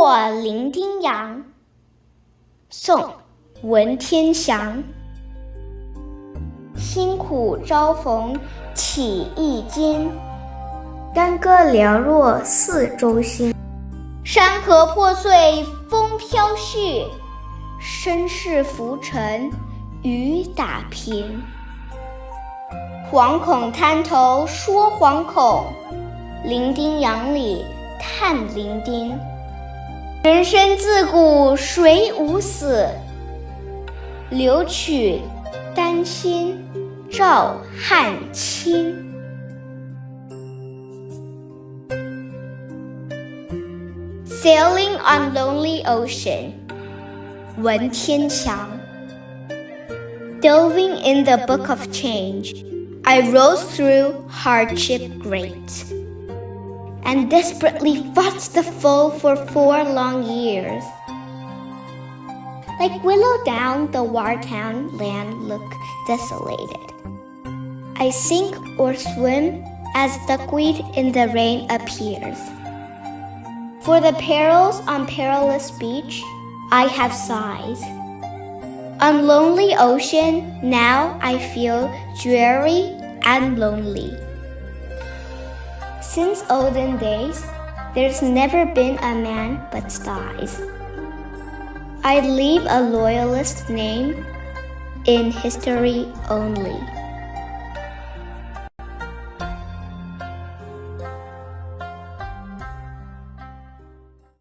过零丁洋，宋·文天祥。辛苦遭逢起一经，干戈寥落四周星。山河破碎风飘絮，身世浮沉雨打萍。惶恐滩头说惶恐，零丁洋里叹零丁。人生自古谁无死，留取丹心照汗青。Sailing on lonely ocean, Wen Tianxiang. Delving in the book of change, I rose through hardship great, and desperately fought the foe for 4 long years. Like willow down the war-town land look desolated, I sink or swim as duckweed in the rain appears. For the perils on Perilous Beach, I have sighs. On lonely ocean, now I feel dreary and lonely. Since olden days, there's never been a man but dies. I'd leave a loyalist name in history only.